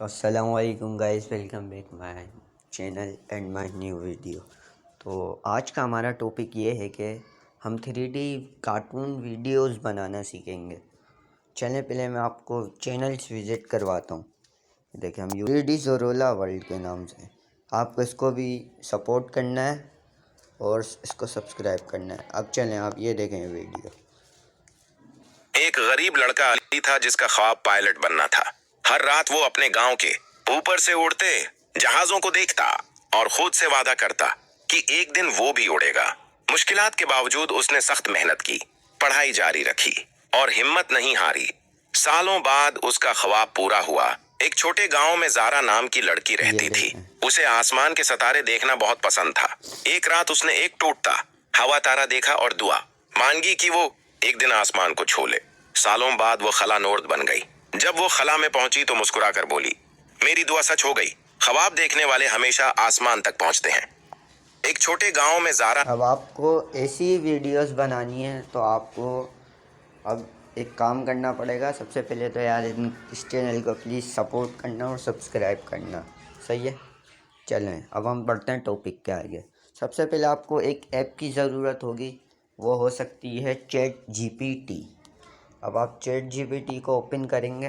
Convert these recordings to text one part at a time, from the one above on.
तो अस्सलाम वालेकुम guys, welcome back my channel and my new video. तो आज का हमारा टॉपिक ये है कि हम 3D कार्टून वीडियोस बनाना सीखेंगे। चलें पहले मैं आपको चैनल्स विज़िट करवाता हूँ। देखिए हम 3D ज़ोरोला वर्ल्ड के नाम से, आपको इसको भी सपोर्ट करना है और इसको सब्सक्राइब करना है। अब चलें आप ये देखें वीडियो। एक गरीब लड़का अली था जिसका ख्वाब पायलट बनना था। हर रात वो अपने गांव के ऊपर से उड़ते जहाजों को देखता और खुद से वादा करता कि एक दिन वो भी उड़ेगा। मुश्किलात के बावजूद उसने सख्त मेहनत की, पढ़ाई जारी रखी और हिम्मत नहीं हारी। सालों बाद उसका ख्वाब पूरा हुआ। एक छोटे गांव में जारा नाम की लड़की ये रहती थी। देखें। उसे आसमान के सितारे देखना बहुत पसंद था। एक रात उसने एक टूटता हवा तारा देखा और दुआ मांगी कि वो एक दिन आसमान को छू ले। सालों बाद वो खला नोर्द बन गई। जब वो खला में पहुंची तो मुस्कुराकर बोली, मेरी दुआ सच हो गई। ख्वाब देखने वाले हमेशा आसमान तक पहुंचते हैं। एक छोटे गांव में जारा। अब आपको ऐसी वीडियोस बनानी है तो आपको अब एक काम करना पड़ेगा। सबसे पहले तो यार इस चैनल को प्लीज़ सपोर्ट करना और सब्सक्राइब करना, सही है। चलें अब हम बढ़ते हैं टॉपिक के आगे। सबसे पहले आपको एक ऐप की ज़रूरत होगी, वो हो सकती है चैट जीपीटी। अब आप चैट जीपीटी को ओपन करेंगे।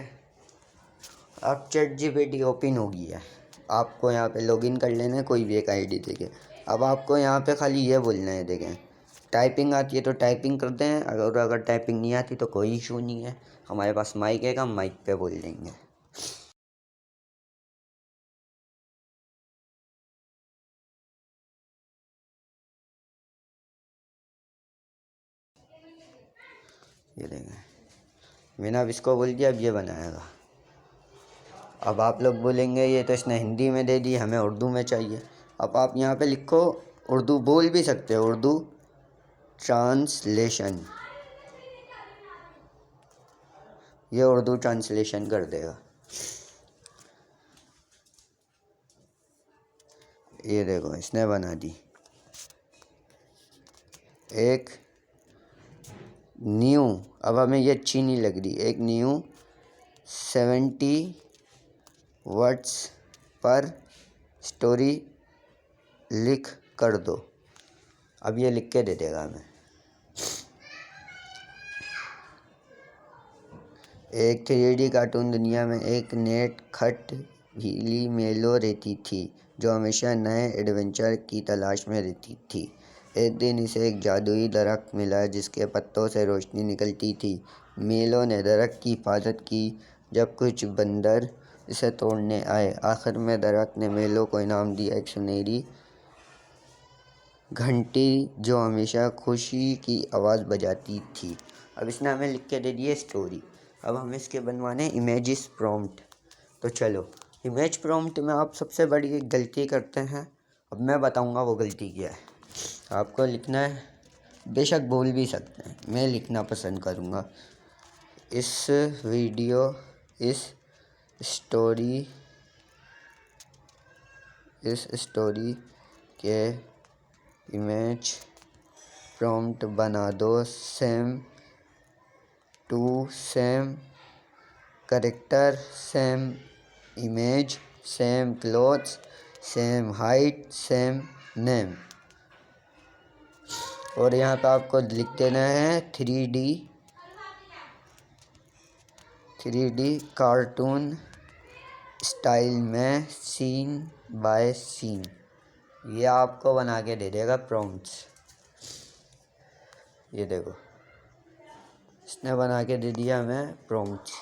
अब चैट जीपीटी ओपन होगी है, आपको यहाँ पे लॉगिन कर लेना है कोई भी एक आईडी देके। अब आपको यहाँ पे खाली ये बोलना है, देखें टाइपिंग आती है तो टाइपिंग करते हैं, अगर टाइपिंग नहीं आती तो कोई इशू नहीं है, हमारे पास माइक है, हम माइक पे बोल देंगे। ये देखें मैंने अब इसको बोल दिया, अब ये बनाएगा। अब आप लोग बोलेंगे ये तो इसने हिंदी में दे दी, हमें उर्दू में चाहिए। अब आप यहाँ पे लिखो, उर्दू बोल भी सकते हो, उर्दू ट्रांसलेशन, ये उर्दू ट्रांसलेशन कर देगा। ये देखो इसने बना दी एक न्यू। अब हमें ये अच्छी नहीं लग रही, एक न्यू 70 वर्ड्स पर स्टोरी लिख कर दो। अब ये लिख के दे देगा हमें। एक 3D कार्टून दुनिया में एक नेट खट भीली मेलो रहती थी जो हमेशा नए एडवेंचर की तलाश में रहती थी। एक दिन इसे एक जादुई दरख्त मिला जिसके पत्तों से रोशनी निकलती थी। मेलो ने दरख्त की हिफाजत की जब कुछ बंदर इसे तोड़ने आए। आखिर में दरख्त ने मेलो को इनाम दिया, एक सुनहरी घंटी जो हमेशा खुशी की आवाज़ बजाती थी। अब इसने हमें लिख के दे दी है स्टोरी। अब हमें इसके बनवाने इमेजेस प्रॉम्प्ट। तो चलो इमेज प्रॉम्प्ट में आप सबसे बड़ी एक गलती करते हैं, अब मैं बताऊंगा वो गलती क्या है। आपको लिखना है, बेशक बोल भी सकते हैं, मैं लिखना पसंद करूंगा। इस वीडियो स्टोरी इस स्टोरी के इमेज प्रॉम्प्ट बना दो, same to same character, same image, same clothes, same height, same name. और यहाँ पे आपको लिख देना है 3D कार्टून स्टाइल में सीन बाय सीन। ये आपको बना के दे देगा प्रॉम्प्ट्स। ये देखो इसने बना के दे दिया हमें प्रॉम्प्ट्स।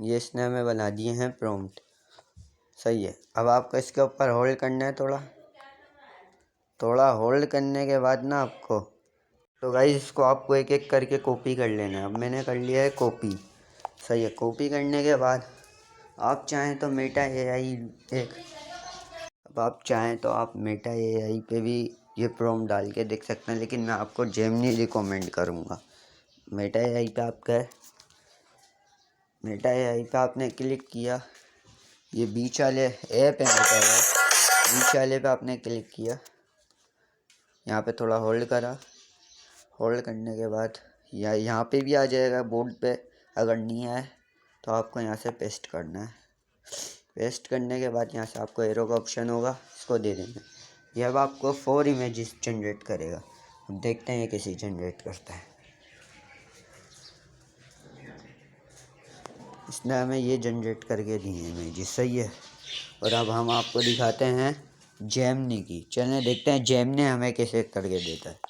ये इसने हमें बना दिए हैं प्रॉम्प्ट, सही है। अब आपको इसके ऊपर होल्ड करना है, थोड़ा होल्ड करने के बाद ना आपको, तो गाइस इसको आपको एक एक करके कॉपी कर लेना है। अब मैंने कर लिया है कॉपी, सही है। कॉपी करने के बाद आप चाहें तो मेटा एआई अब आप चाहें तो आप मेटा एआई पे भी ये प्रॉम्प्ट डाल के देख सकते हैं, लेकिन मैं आपको जेमिनी रिकमेंड करूँगा। मेटा एआई पे आपने क्लिक किया, ये बीच वाले ऐप है मेटा एआई, बीच वाले पे आपने क्लिक किया, यहाँ पे थोड़ा होल्ड करा। होल्ड करने के बाद या यहाँ पे भी आ जाएगा बोर्ड पे। अगर नहीं आए तो आपको यहाँ से पेस्ट करना है। पेस्ट करने के बाद यहाँ से आपको एरो का ऑप्शन होगा, इसको दे देना। ये अब आपको 4 इमेजेस जनरेट करेगा। अब देखते हैं ये कैसे जनरेट करता है। इसने हमें ये जनरेट करके दिए इमेजेस, सही है। और अब हम आपको दिखाते हैं जेमिनी की। चलें देखते हैं जेमिनी हमें कैसे करके देता है।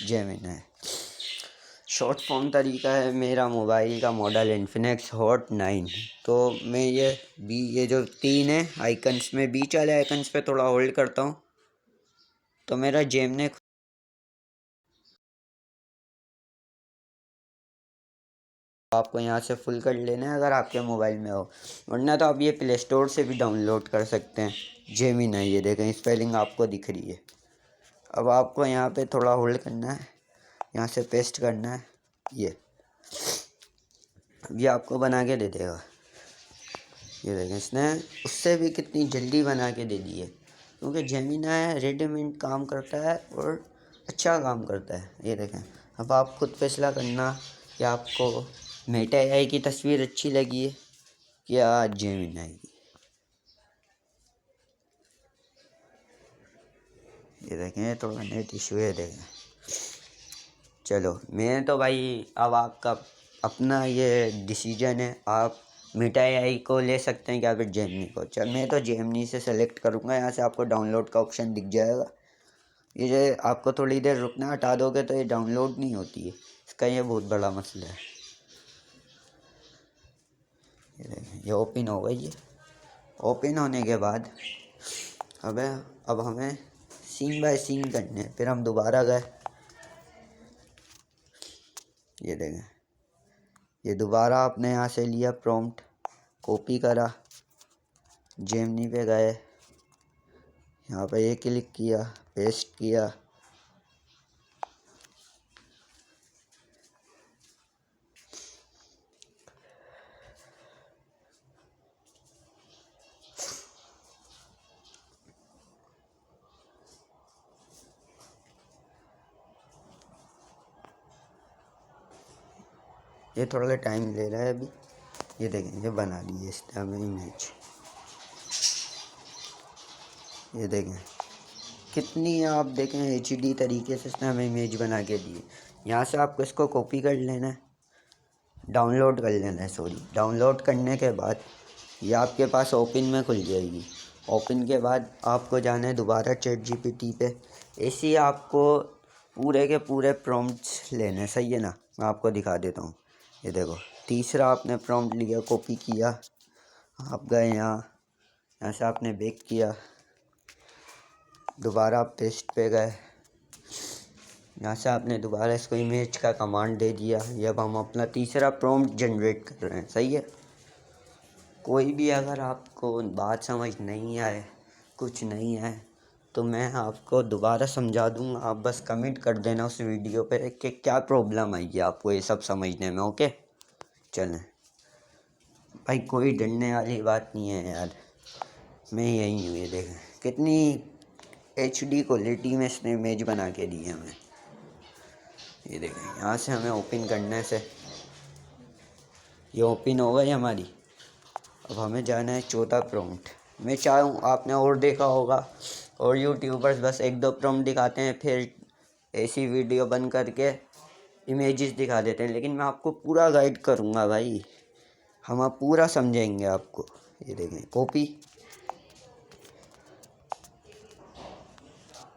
जेमिनी शॉर्ट फॉर्म तरीका है। मेरा मोबाइल का मॉडल इन्फिनिक्स हॉट 9। तो मैं ये जो 3 है आइकन्स में, बीच वाले आइकन्स पे थोड़ा होल्ड करता हूँ तो मेरा जेमिनी आपको यहाँ से फुल कर लेना है अगर आपके मोबाइल में हो, वरना तो आप ये प्ले स्टोर से भी डाउनलोड कर सकते हैं जेमिनी। ये देखें स्पेलिंग आपको दिख रही है। अब आपको यहाँ पे थोड़ा होल्ड करना है, यहाँ से पेस्ट करना है। ये आपको बना के दे देगा। ये देखें इसने उससे भी कितनी जल्दी बना के दे दी है, क्योंकि जेमिनी रेडीमेड काम करता है और अच्छा काम करता है। ये देखें। अब आप खुद फैसला करना कि आपको मेटा एआई की तस्वीर अच्छी लगी है या जेमिनी की। ये देखें थोड़ा नेट इशू है, देखें। चलो मैं तो भाई, अब आपका अपना ये डिसीजन है। आप मेटा एआई को ले सकते हैं क्या फिर जेमिनी को। चल मैं तो जेमिनी से सेलेक्ट करूँगा। यहाँ से आपको डाउनलोड का ऑप्शन दिख जाएगा। ये जो आपको थोड़ी देर रुकना, हटा दोगे तो ये डाउनलोड नहीं होती है। इसका ये बहुत बड़ा मसला है। ये देखें ये ओपन हो गई है। ओपन होने के बाद अब हमें सीन बाय सीन करने हैं। फिर हम दोबारा गए, ये देखें ये दोबारा आपने यहाँ से लिया प्रॉम्प्ट, कॉपी करा, जेमिनी पे गए, यहाँ पे ये क्लिक किया, पेस्ट किया। ये थोड़ा सा टाइम ले रहा है अभी। ये देखें ये बना दी है इसने हमें इमेज। ये देखें कितनी, आप देखें एचडी तरीके से इसने हमें इमेज बना के दी है। यहाँ से आपको इसको कॉपी कर लेना है, डाउनलोड कर लेना है। डाउनलोड करने के बाद ये आपके पास ओपन में खुल जाएगी। ओपन के बाद आपको जाना है दोबारा चैट जीपीटी पे। ऐसे ही आपको पूरे के पूरे प्रॉम्प्ट्स लेने हैं, सही है ना। मैं आपको दिखा देता हूँ। ये देखो तीसरा आपने प्रॉम्प्ट लिया, कॉपी किया, आप गए यहाँ से आपने बैक किया, दोबारा आप पेस्ट पे गए, यहाँ से आपने दोबारा इसको इमेज का कमांड दे दिया। ये अब हम अपना तीसरा प्रॉम्प्ट जनरेट कर रहे हैं, सही है। कोई भी अगर आपको बात समझ नहीं आए, कुछ नहीं आए, तो मैं आपको दोबारा समझा दूँगा। आप बस कमेंट कर देना उस वीडियो पे कि क्या प्रॉब्लम आएगी आपको ये सब समझने में। ओके चलें भाई, कोई डरने वाली बात नहीं है यार, मैं यही हूँ। ये देखें कितनी एचडी क्वालिटी में इसने इमेज बना के दी है हमें। ये देखें यहाँ से हमें ओपन करने से ये ओपन हो गई हमारी। अब हमें जाना है चौथा प्रॉम्प्ट। मैं चाहूँ आपने और देखा होगा, और यूट्यूबर्स बस 1-2 प्रॉम्प्ट दिखाते हैं फिर ऐसी वीडियो बन करके इमेजेस दिखा देते हैं, लेकिन मैं आपको पूरा गाइड करूँगा भाई। हम आप पूरा समझेंगे आपको। ये देखें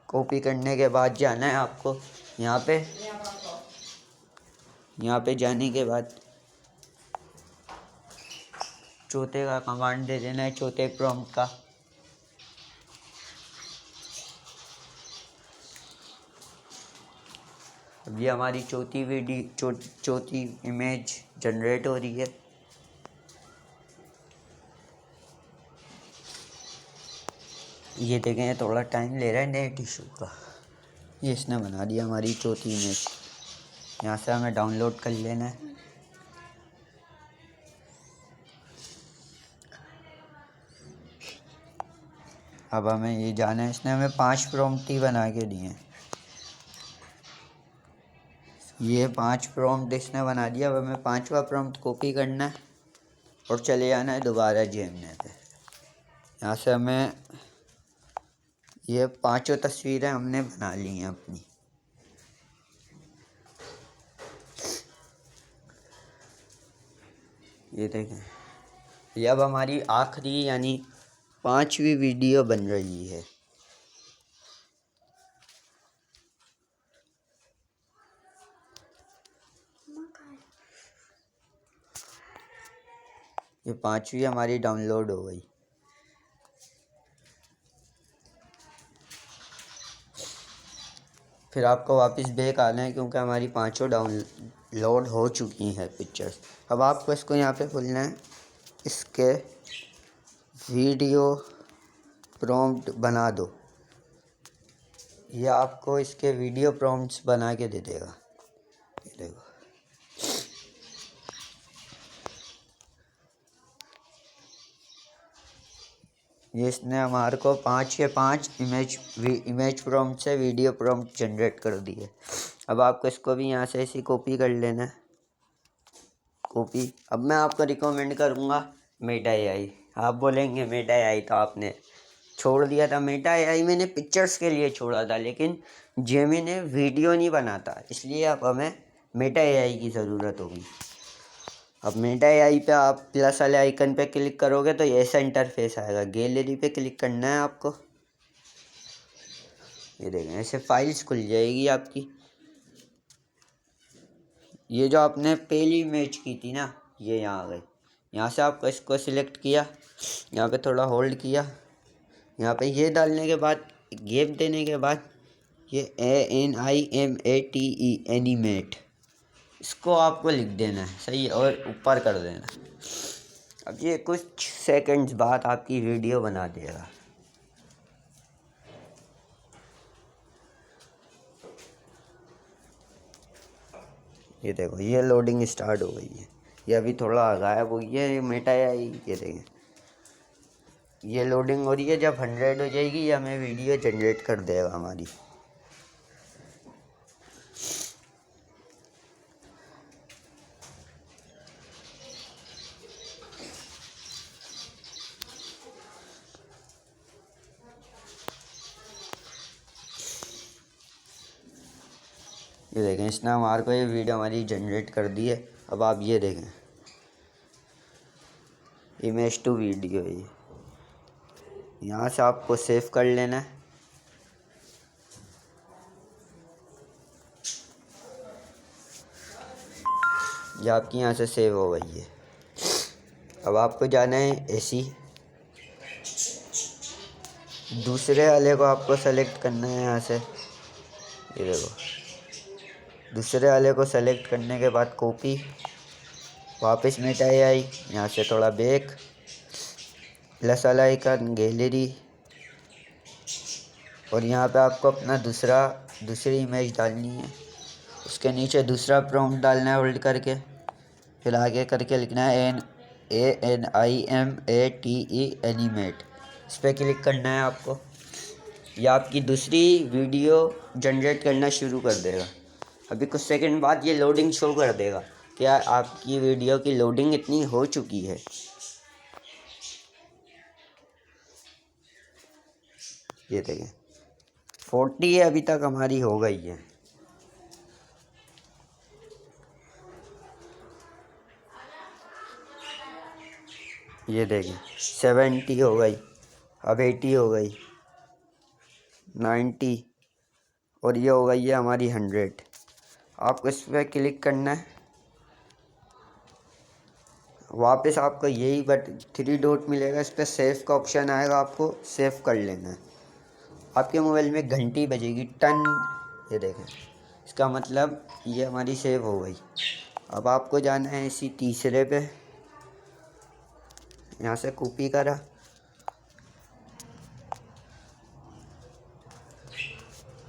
कॉपी करने के बाद जाना है आपको यहाँ पे जाने के बाद चौथे का कमांड दे देना है, चौथे प्रॉम्प्ट का। अब ये हमारी चौथी इमेज जनरेट हो रही है। ये देखें थोड़ा टाइम ले रहा है नेट इशू का। ये इसने बना दिया हमारी चौथी इमेज। यहाँ से हमें डाउनलोड कर लेना है। अब हमें ये जाना है, इसने हमें 5 प्रॉम्प्ट ही बना के दिए हैं। ये 5 प्रॉम्प्ट इसने बना दिया। अब हमें 5वां प्रॉम्प्ट कॉपी करना है और चले जाना है दोबारा जेमिनी पे। यहाँ से हमें ये 5 तस्वीरें हमने बना ली हैं अपनी। ये देखें, ये अब हमारी आखिरी यानी 5वीं वीडियो बन रही है। ये 5वीं हमारी डाउनलोड हो गई। फिर आपको वापस बैक आना है क्योंकि हमारी 5 डाउनलोड हो चुकी हैं पिक्चर्स। अब आपको इसको यहाँ पे खोलना है, इसके वीडियो प्रॉम्प्ट बना दो। ये आपको इसके वीडियो प्रॉम्प्ट्स बना के दे देगा। ये देखो, ये इसने हमारे को 5 के 5 इमेज प्रॉम्प्ट से वीडियो प्रॉम्प्ट जनरेट कर दिए। अब आपको इसको भी यहाँ से ऐसी कॉपी कर लेना है, कॉपी। अब मैं आपको रिकमेंड करूँगा मेटा एआई। आप बोलेंगे मेटा एआई तो आपने छोड़ दिया था। मेटा एआई मैंने पिक्चर्स के लिए छोड़ा था, लेकिन जेमिनी वीडियो नहीं बनाता, इसलिए अब हमें मेटा एआई की ज़रूरत होगी। अब मेटा एआई पे आप प्लस वाले आइकन पे क्लिक करोगे तो ऐसा इंटरफेस आएगा। गैलरी पे क्लिक करना है आपको। ये देखें, ऐसे फाइल्स खुल जाएगी आपकी। ये जो आपने पहली इमेज की थी ना, ये यहाँ आ गई। यहाँ से आपको इसको सिलेक्ट किया, यहाँ पे थोड़ा होल्ड किया, यहाँ पे ये डालने के बाद, गैप देने के बाद, ये ANIMATE एनिमेट, इसको आपको लिख देना है, सही है, और ऊपर कर देना। अब ये कुछ सेकंड्स बाद आपकी वीडियो बना देगा। ये देखो, ये लोडिंग स्टार्ट हो गई है। ये अभी थोड़ा गायब हो गया है, ये मेटा एआई। ये देखें, ये लोडिंग हो रही है। जब 100 हो जाएगी ये हमें वीडियो जनरेट कर देगा हमारी। ये देखें, इसने हमारे को ये वीडियो हमारी जनरेट कर दी है। अब आप ये देखें, इमेज टू वीडियो। ये यहाँ से आपको सेव कर लेना है। ये आपकी यहाँ से सेव हो गई है। अब आपको जाना है ऐसी, दूसरे वाले को आपको सेलेक्ट करना है यहाँ से। ये देखो, दूसरे वाले को सेलेक्ट करने के बाद कॉपी, वापस मेटा एआई, यहाँ से थोड़ा बैक, प्लस वाला आइकन, गैलरी, और यहाँ पे आपको अपना दूसरी इमेज डालनी है। उसके नीचे दूसरा प्रॉम्प्ट डालना है होल्ड करके, फिर आगे करके लिखना है ANIMATE एनिमेट। इस पर क्लिक करना है आपको। यह आपकी दूसरी वीडियो जनरेट करना शुरू कर देगा। अभी कुछ सेकंड बाद ये लोडिंग शो कर देगा क्या आपकी वीडियो की लोडिंग इतनी हो चुकी है। ये देखें, 40 अभी तक हमारी हो गई है। ये देखें, 70 हो गई, अब 80 हो गई, 90, और ये हो गई है हमारी 100। आपको इस पर क्लिक करना है। वापस आपको यही बट 3 डॉट मिलेगा, इस पर सेव का ऑप्शन आएगा, आपको सेव कर लेना है। आपके मोबाइल में घंटी बजेगी, टन। ये देखें, इसका मतलब ये हमारी सेव हो गई। अब आपको जाना है इसी तीसरे पे, यहाँ से कॉपी करा,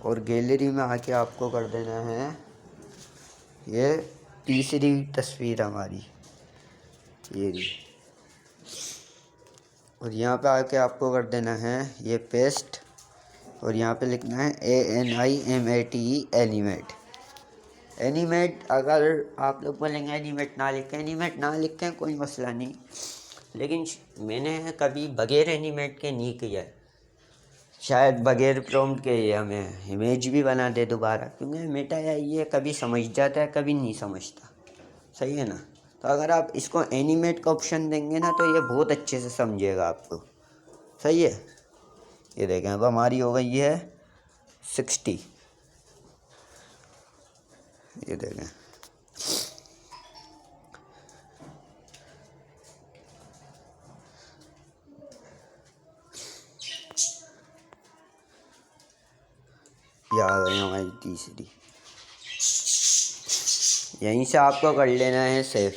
और गैलरी में आके आपको कर देना है ये तीसरी तस्वीर हमारी, ये भी। और यहाँ पे आके आपको कर देना है ये पेस्ट, और यहाँ पे लिखना है ANIMATE एनिमेट। एनिमेट अगर आप लोग बोलेंगे एनिमेट ना लिखें कोई मसला नहीं, लेकिन मैंने कभी बगैर एनिमेट के नहीं किया है। शायद बगैर प्रॉम्प्ट के ये हमें इमेज भी बना दे दोबारा, क्योंकि मेटा या ये कभी समझ जाता है कभी नहीं समझता, सही है ना। तो अगर आप इसको एनिमेट का ऑप्शन देंगे ना तो ये बहुत अच्छे से समझेगा आपको, सही है। ये देखें अब हमारी हो गई है 60। ये देखें ये आ गई हमारी तीसरी। यहीं से आपको कर लेना है सेव।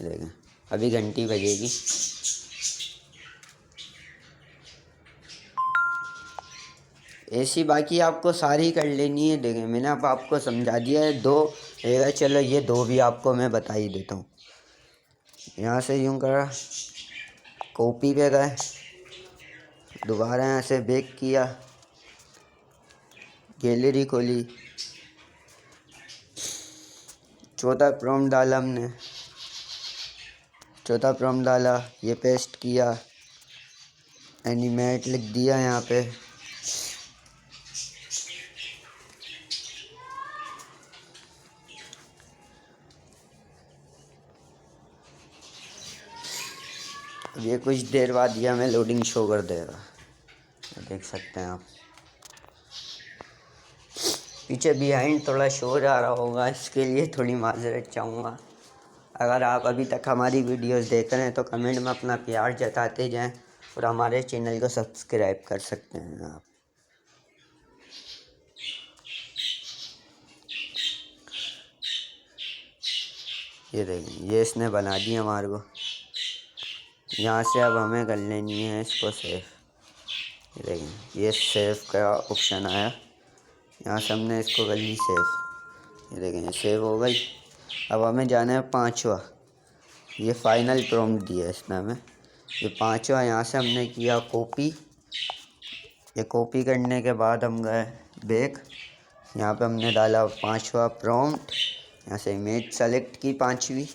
देखें अभी घंटी बजेगी। ऐसी बाकी आपको सारी कर लेनी है। देखें मैंने अब आपको समझा दिया है। दो रहेगा, चलो ये दो भी आपको मैं बता ही देता हूँ। यहाँ से यूँ करा, कॉपी पे गए, दोबारा यहाँ से बैक किया, गैलरी खोली, चौथा प्रॉम्प्ट डाला हमने, चौथा प्रॉम्प्ट डाला, ये पेस्ट किया, एनिमेट लिख दिया यहाँ पे। अब ये कुछ देर बाद ये हमें लोडिंग शो कर देगा, देख सकते हैं आप। पीछे बिहाइंड थोड़ा शोर आ रहा होगा, इसके लिए थोड़ी माजरत चाहूँगा। अगर आप अभी तक हमारी वीडियोस देख रहे हैं तो कमेंट में अपना प्यार जताते जाएं और हमारे चैनल को सब्सक्राइब कर सकते हैं आप। ये देखिए ये इसने बना दिया हमारे को। यहाँ से अब हमें कर लेनी है इसको सेव। ये देखिए ये सेव का ऑप्शन आया, यहाँ से हमने इसको कर ली सेव। ये देखें सेव हो गई। अब हमें जाना है पांचवा, ये फाइनल प्रॉम्प्ट दिया है इसने हमें। ये पांचवा यहाँ से हमने किया कॉपी। ये कॉपी करने के बाद हम गए बैक, यहाँ पे हमने डाला पांचवा प्रॉम्प्ट, यहाँ से इमेज सेलेक्ट की पांचवी।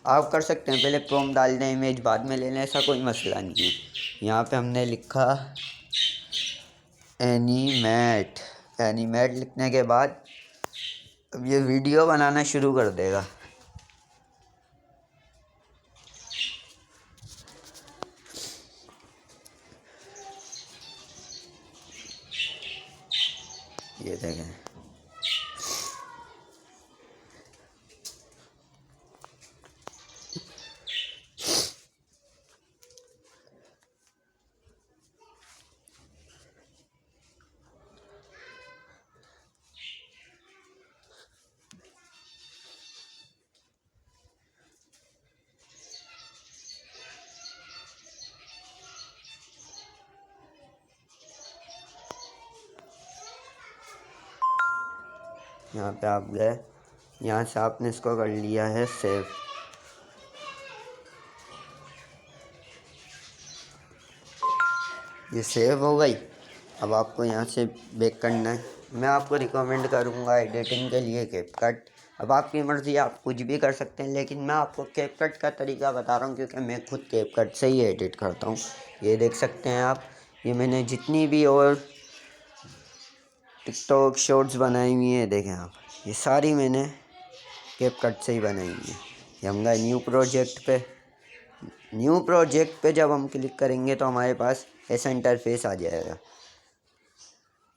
आप कर सकते हैं पहले प्रॉम्प्ट डाल दें, इमेज बाद में ले लें, ऐसा कोई मसला नहीं है। यहाँ पे हमने लिखा एनिमेट। एनिमेट लिखने के बाद अब ये वीडियो बनाना शुरू कर देगा। ये देखें यहाँ पे आप गए, यहाँ से आपने इसको कर लिया है सेव। ये सेव हो गई। अब आपको यहाँ से बैक करना है। मैं आपको रिकमेंड करूँगा एडिटिंग के लिए कैपकट। अब आपकी मर्ज़ी, आप कुछ भी कर सकते हैं, लेकिन मैं आपको कैपकट का तरीका बता रहा हूँ क्योंकि मैं खुद कैपकट से ही एडिट करता हूँ। ये देख सकते हैं आप, ये मैंने जितनी भी और टिकटॉक शॉर्ट्स बनाई हुई हैं देखें आप, ये सारी मैंने कैपकट से ही बनाई हुई है। ये हम गए न्यू प्रोजेक्ट पे। न्यू प्रोजेक्ट पे जब हम क्लिक करेंगे तो हमारे पास ऐसा इंटरफेस आ जाएगा।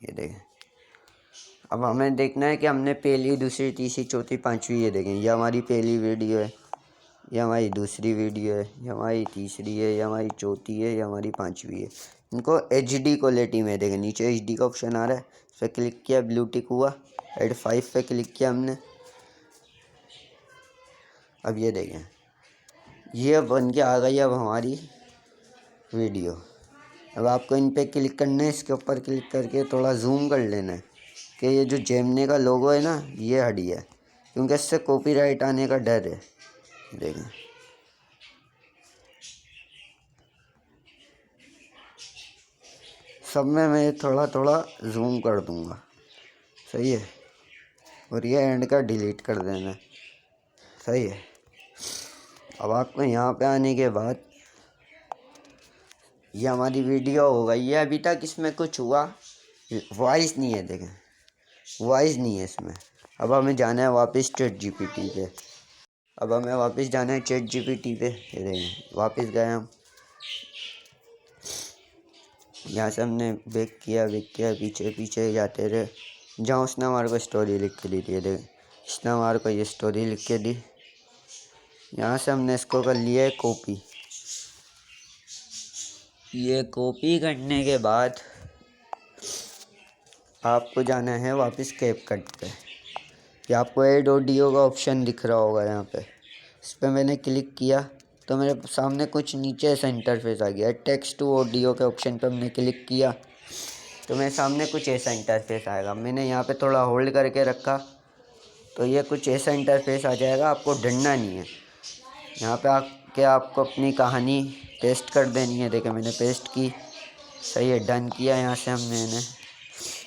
ये देखें अब हमें देखना है कि हमने पहली, दूसरी, तीसरी, चौथी, पांचवी, ये देखें ये हमारी पहली वीडियो है, ये हमारी दूसरी वीडियो है, ये हमारी तीसरी है, ये हमारी चौथी है, ये हमारी पांचवी है। इनको HD क्वालिटी में देखें, नीचे HD का ऑप्शन आ रहा है, इस पर क्लिक किया, ब्लू टिक हुआ, एड 5 पे क्लिक किया हमने। अब ये देखें ये बन के आ गई अब हमारी वीडियो। अब आपको इन पे क्लिक करना है, इसके ऊपर क्लिक करके थोड़ा जूम कर लेना है कि ये जो जेमनी का लोगो है ना ये हट गया, क्योंकि इससे कॉपीराइट आने का डर है। देखें सब में मैं थोड़ा थोड़ा जूम कर दूंगा, सही है। और ये एंड का डिलीट कर देना। सही है। अब आपको यहाँ पे आने के बाद ये हमारी वीडियो हो गई है। अभी तक इसमें कुछ हुआ, वॉइस नहीं है, देखें वॉइस नहीं है इसमें। अब हमें जाना है वापस ChatGPT पे। अब हमें वापस जाना है ChatGPT पे। ये देखें वापस गए हम। यहाँ से हमने बैक किया पीछे पीछे जाते रहे जहाँ उसने हमारे को स्टोरी लिख के दी थी। ये देखें इसने हमारे को ये स्टोरी लिख के दी। यहाँ से हमने इसको कर लिया है कॉपी। ये कॉपी करने के बाद आपको जाना है वापस कैपकट पे। ये आपको ऐड ऑडियो का ऑप्शन दिख रहा होगा यहाँ पे। इस पर मैंने क्लिक किया तो मेरे सामने कुछ नीचे ऐसा इंटरफेस आ गया। टेक्स्ट टू ऑडियो के ऑप्शन पे हमने क्लिक किया तो मेरे सामने कुछ ऐसा इंटरफेस आएगा। मैंने यहाँ पे थोड़ा होल्ड करके रखा तो ये कुछ ऐसा इंटरफेस आ जाएगा। आपको डरना नहीं है। यहाँ पे आके आपको अपनी कहानी पेस्ट कर देनी है। देखिए मैंने पेस्ट की। सही है, डन किया यहाँ से हमने।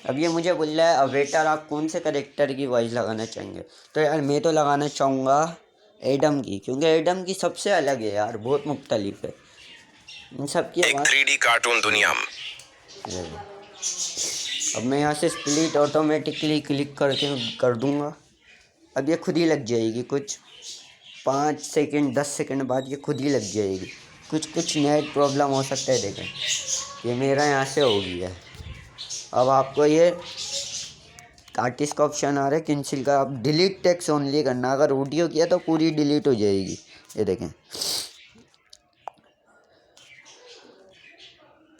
अब ये मुझे बोल रहा है अवेटर आप कौन से करेक्टर की वॉइस लगाना चाहेंगे। तो यार मैं तो लगाना चाहूँगा एडम की, क्योंकि एडम की सबसे अलग है यार, बहुत मुख्तलिफ है इन सब की एक 3D कार्टून दुनिया में। अब मैं यहाँ से स्प्लिट ऑटोमेटिकली क्लिक करके कर दूँगा। अब ये खुद ही लग जाएगी। कुछ 5 सेकंड 10 सेकंड बाद ये खुद ही लग जाएगी। कुछ नेट प्रॉब्लम हो सकता है। देखें ये मेरा यहाँ से हो गया है। अब आपको ये आर्टिस्ट का ऑप्शन आ रहा है कैंसिल का। आप डिलीट टेक्स्ट ओनली करना। अगर ऑडियो किया तो पूरी डिलीट हो जाएगी। ये देखें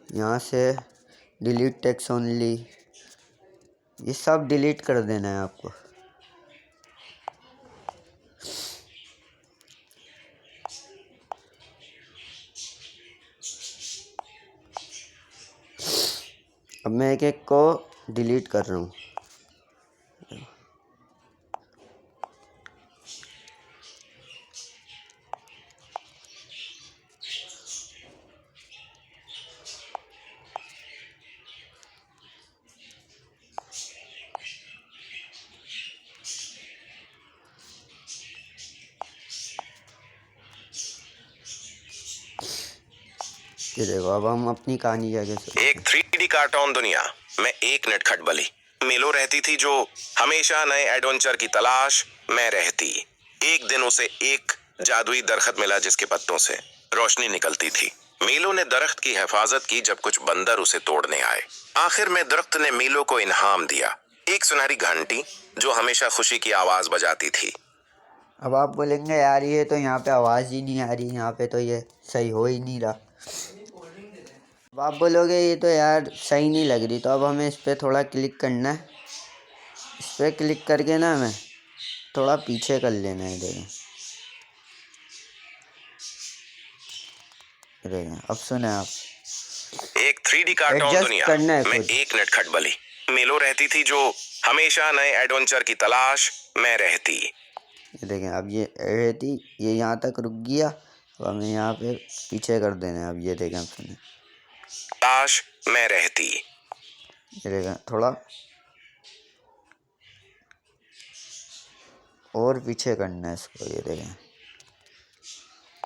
यहाँ से डिलीट टेक्स्ट ओनली, ये सब डिलीट कर देना है आपको। अब मैं एक एक को डिलीट कर रहा हूँ। ये देखो अब हम अपनी कहानी जाके एक 3D कार्टून दुनिया में एक नटखट बली मिलो रहती थी जो हमेशा नए एडवेंचर की तलाश में रहती। एक दिन उसे एक जादुई दरख्त मिला जिसके पत्तों से रोशनी निकलती थी। मीलो ने दरख्त की हिफाजत की जब कुछ बंदर उसे तोड़ने आए। आखिर में दरख्त ने मीलो को इनाम दिया, एक सुनहरी घंटी जो हमेशा खुशी की आवाज बजाती थी। अब आप बोलेंगे यार ये तो यहाँ पे आवाज़ ही नहीं आ रही, यहाँ पे तो ये सही हो ही नहीं रहा। अब आप बोलोगे ये तो यार सही नहीं लग रही, तो अब हमें इस पर थोड़ा क्लिक करना है। इस पर क्लिक करके ना हमें थोड़ा पीछे कर लेना है। देखें अब सुने आप। एक 3D कार्टून एडजस्ट दुनिया करना है में खुद। एक नटखट बली मिलो रहती थी जो हमेशा नए एडवेंचर की तलाश में रहती। ये देखें अब ये रहती, ये यहाँ तक रुक गया। अब हमें यहाँ पे पीछे कर देना है। अब ये देखें आप सुने, तलाश में रहती। ये देखें थोड़ा और पीछे करना है इसको। ये देखें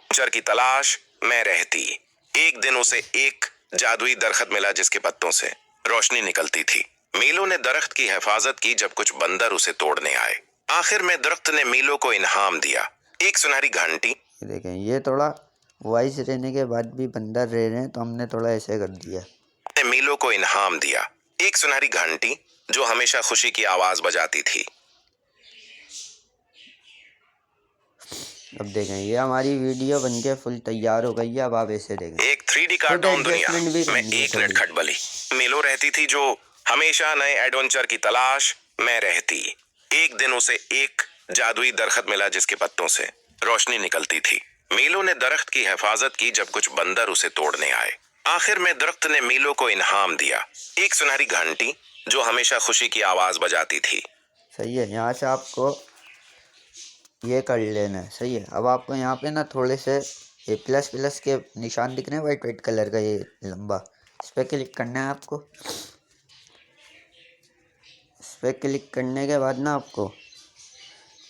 एडवेंचर की तलाश में रहती। एक दिन उसे एक जादुई दरख्त मिला जिसके पत्तों से रोशनी निकलती थी। मीलो ने दरख्त की हिफाजत की जब कुछ बंदर उसे तोड़ने आए। आखिर में दरख्त ने मीलो को इनाम दिया, एक सुनहरी घंटी। ये देखें ये थोड़ा वॉइस रहने के बाद भी बंदर रह रहे हैं तो हमने थोड़ा ऐसे कर दिया। ने मीलो को इनाम दिया, एक सुनहरी घंटी जो हमेशा खुशी की आवाज बजाती थी। अब देखें ये हमारी वीडियो बनके फुल तैयार हो गई है। अब आप ऐसे देखें। एक 3D कार्टून दुनिया में एक नटखट बली मिलो रहती थी जो हमेशा नए एडवेंचर की तलाश में रहती। एक दिन उसे एक जादुई दरख्त मिला जिसके पत्तों से रोशनी निकलती थी। मीलो ने दरख्त की हिफाजत की जब कुछ बंदर उसे तोड़ने आए। आखिर में दरख्त ने मीलो को इनाम दिया, एक सुनहरी घंटी जो हमेशा खुशी की आवाज बजाती थी। सही है, यहाँ से आपको ये कर लेना है। सही है। अब आपको यहाँ पे ना थोड़े से ये प्लस प्लस के निशान दिख रहे हैं वाइट वाइट कलर का, ये लंबा, इस पर क्लिक करना है आपको। इस पर क्लिक करने के बाद ना आपको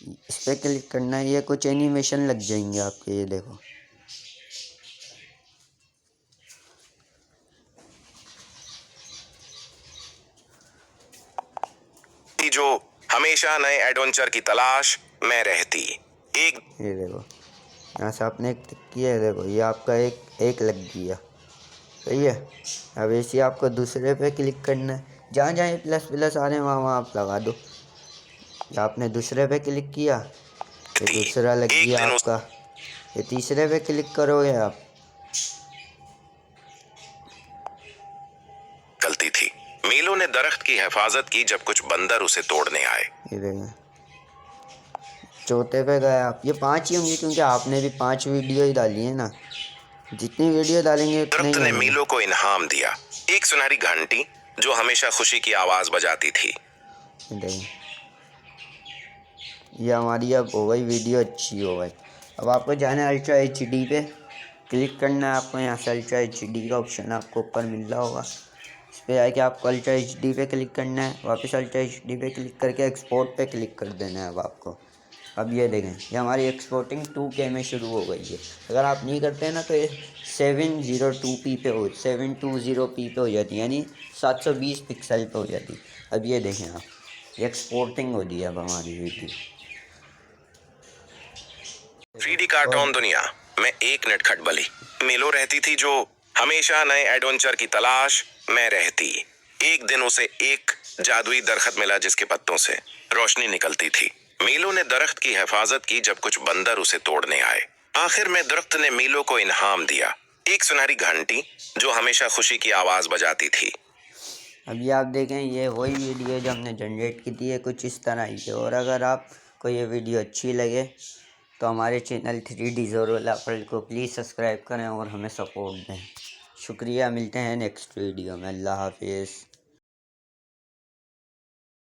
इस पर क्लिक करना है, ये कुछ एनिमेशन लग जाएंगे आपके, ये देखो। जो हमेशा नए एडवेंचर की तलाश में रहती। एक ये देखो, यहाँ से आपने क्लिक किया है, देखो ये आपका एक लग गया। सही है। अब ऐसे आपको दूसरे पे क्लिक करना है, जहाँ जहाँ ये प्लस प्लस आ रहे हैं वहाँ वहाँ आप लगा दो। या आपने दूसरे पे क्लिक किया, ये दूसरा लग एक गया दिन आपका। ये तीसरे पे क्लिक करोगे आप, गलती थी। मीलो ने दरख्त की हिफाजत की जब कुछ बंदर उसे तोड़ने आए। ये देखें, चौथे पे गए आप। ये 5 ही होंगे क्योंकि आपने भी 5 वीडियो ही डाली है ना। जितनी वीडियो डालेंगे उतने ही दरख्त ने होंगे। मीलो को इनाम दिया, एक सुनहरी घंटी जो हमेशा खुशी की आवाज बजाती थी। ये देखें, ये हमारी अब हो गई वीडियो, अच्छी हो गई। अब आपको जाना है अल्ट्रा HD पे क्लिक करना है आपको। यहाँ से अल्ट्रा HD का ऑप्शन आपको ऊपर मिल रहा होगा, इस पर आके आपको अल्ट्रा HD पे क्लिक करना है। वापस अल्ट्रा HD पे क्लिक करके एक्सपोर्ट पे क्लिक कर देना है अब आपको। अब ये देखें, ये हमारी एक्सपोर्टिंग 2K में शुरू हो गई है। अगर आप नहीं करते हैं ना तो ये 702p पे हो 720p पे हो जाती है, यानी 720 पिक्सल पे हो जाती है। अब ये देखें आप, ये एक्सपोर्टिंग हो रही है अब हमारी वीडियो। 3D कार्टून दुनिया में एक नटखट बली मीलो रहती थी जो हमेशा नए एडवेंचर की तलाश में रहती। एक दिन उसे एक जादुई दरख्त मिला जिसके पत्तों से रोशनी निकलती थी। मीलो ने दरख्त की हिफाजत की जब कुछ बंदर उसे तोड़ने आए। आखिर में दरख्त ने मीलो को इनाम दिया, एक सुनहरी घंटी जो हमेशा खुशी की आवाज बजाती थी। अब ये आप देखें, ये वही वीडियो जो हमने जनरेट की थी है, कुछ इस तरह ही है। और अगर आपको ये वीडियो अच्छी लगे तो हमारे चैनल 3D ज़ोरोला वर्ल्ड को प्लीज़ सब्सक्राइब करें और हमें सपोर्ट दें। शुक्रिया, मिलते हैं नेक्स्ट वीडियो में। अल्लाह हाफिज़।